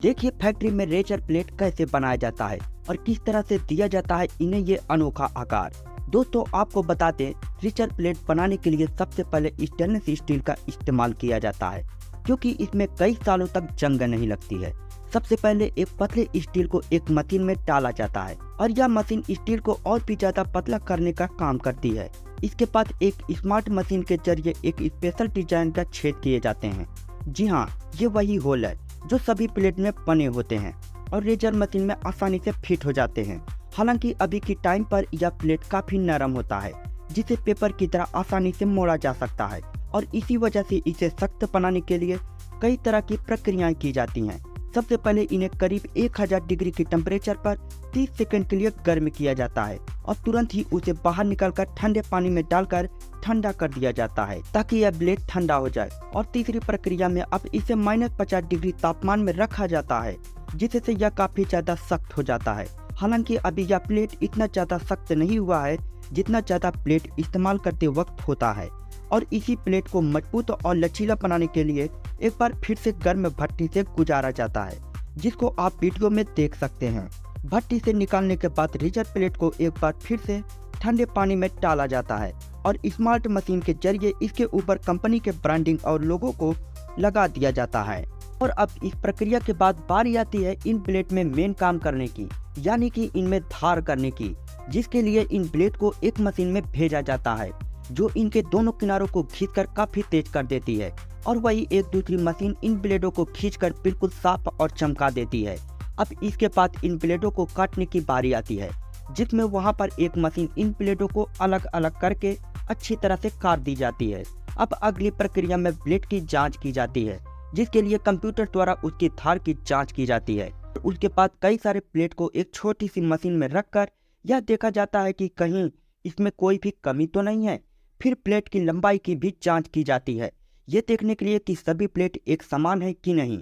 देखिए फैक्ट्री में razor plate कैसे बनाया जाता है और किस तरह से दिया जाता है इन्हें ये अनोखा आकार। दोस्तों आपको बता दें, रेजर प्लेट बनाने के लिए सबसे पहले स्टेनलेस स्टील का इस्तेमाल किया जाता है क्योंकि इसमें कई सालों तक जंग नहीं लगती है। सबसे पहले एक पतले स्टील को एक मशीन में डाला जाता है और यह मशीन स्टील को और भी ज्यादा पतला करने का काम करती है। इसके बाद एक स्मार्ट मशीन के जरिए एक स्पेशल डिजाइन का छेद किए जाते हैं। जी हाँ, ये वही होल है जो सभी प्लेट में बने होते हैं और रेजर मशीन में आसानी से फिट हो जाते हैं। हालांकि अभी की टाइम पर यह प्लेट काफी नरम होता है जिसे पेपर की तरह आसानी से मोड़ा जा सकता है और इसी वजह से इसे सख्त बनाने के लिए कई तरह की प्रक्रियाएं की जाती हैं। सबसे पहले इन्हें करीब 1000 डिग्री की टेम्परेचर पर 30 सेकंड के लिए गर्म किया जाता है और तुरंत ही उसे बाहर निकालकर ठंडे पानी में डालकर ठंडा कर दिया जाता है ताकि यह ब्लेड ठंडा हो जाए। और तीसरी प्रक्रिया में अब इसे -50 डिग्री तापमान में रखा जाता है जिससे यह काफी ज्यादा सख्त हो जाता है। हालांकि अभी यह प्लेट इतना ज्यादा सख्त नहीं हुआ है जितना ज्यादा प्लेट इस्तेमाल करते वक्त होता है और इसी प्लेट को मजबूत और लचीला बनाने के लिए एक बार फिर से गर्म भट्टी से गुजारा जाता है, जिसको आप वीडियो में देख सकते हैं। भट्टी से निकालने के बाद रेजर प्लेट को एक बार फिर से ठंडे पानी में डाला जाता है और स्मार्ट मशीन के जरिए इसके ऊपर कंपनी के ब्रांडिंग और लोगो को लगा दिया जाता है। और अब इस प्रक्रिया के बाद बारी आती है इन प्लेट में मेन काम करने की, यानी कि इनमें धार करने की, जिसके लिए इन प्लेट को एक मशीन में भेजा जाता है जो इनके दोनों किनारों को खींचकर काफी तेज कर देती है और वही एक दूसरी मशीन इन ब्लेडों को खींचकर बिल्कुल साफ और चमका देती है। अब इसके बाद इन ब्लेडों को काटने की बारी आती है जिसमें वहां पर एक मशीन इन ब्लेडों को अलग अलग करके अच्छी तरह से काट दी जाती है। अब अगली प्रक्रिया में ब्लेड की जांच की जाती है जिसके लिए कंप्यूटर द्वारा उसकी धार की जांच की जाती है। उसके बाद कई सारे प्लेट को एक छोटी सी मशीन में रखकर यह देखा जाता है कि कहीं इसमें कोई भी कमी तो नहीं है। फिर प्लेट की लंबाई की भी जांच की जाती है, ये देखने के लिए कि सभी प्लेट एक समान है कि नहीं।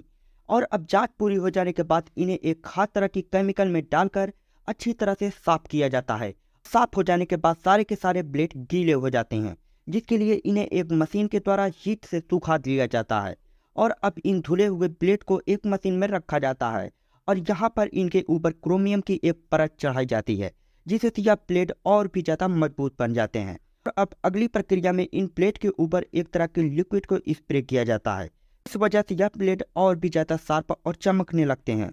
और अब जांच पूरी हो जाने के बाद इन्हें एक खास तरह की केमिकल में डालकर अच्छी तरह से साफ किया जाता है। साफ हो जाने के बाद सारे के सारे प्लेट गीले हो जाते हैं जिसके लिए इन्हें एक मशीन के द्वारा हीट से सुखा दिया जाता है। और अब इन धुले हुए प्लेट को एक मशीन में रखा जाता है और यहाँ पर इनके ऊपर क्रोमियम की एक परत चढ़ाई जाती है जिससे यह प्लेट और भी ज़्यादा मजबूत बन जाते हैं। अब अगली प्रक्रिया में इन प्लेट के ऊपर एक तरह के लिक्विड को स्प्रे किया जाता है। इस वजह से यह प्लेट और भी ज्यादा शार्प और चमकने लगते हैं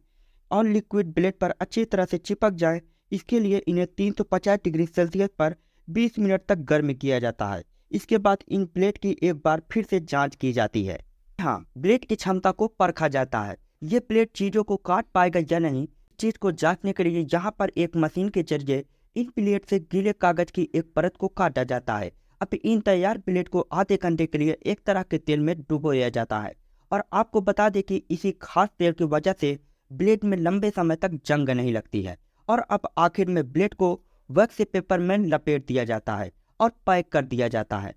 और लिक्विड प्लेट पर अच्छी तरह से चिपक जाए इसके लिए इन्हें 350 डिग्री सेल्सियस पर 20 मिनट तक गर्म किया जाता है। इसके बाद इन प्लेट की एक बार फिर से जांच की जाती है। हाँ, प्लेट की क्षमता को परखा जाता है, ये प्लेट चीजों को काट पाएगा या नहीं। चीज को जांचने के लिए यहाँ पर एक मशीन के जरिए इन प्लेट से गीले कागज की एक परत को काटा जाता है। अब इन तैयार प्लेट को आधे घंटे के लिए एक तरह के तेल में डुबोया जाता है और आपको बता दें कि इसी खास तेल की वजह से ब्लेड में लंबे समय तक जंग नहीं लगती है। और अब आखिर में ब्लेड को वैक्स पेपर में लपेट दिया जाता है और पैक कर दिया जाता है।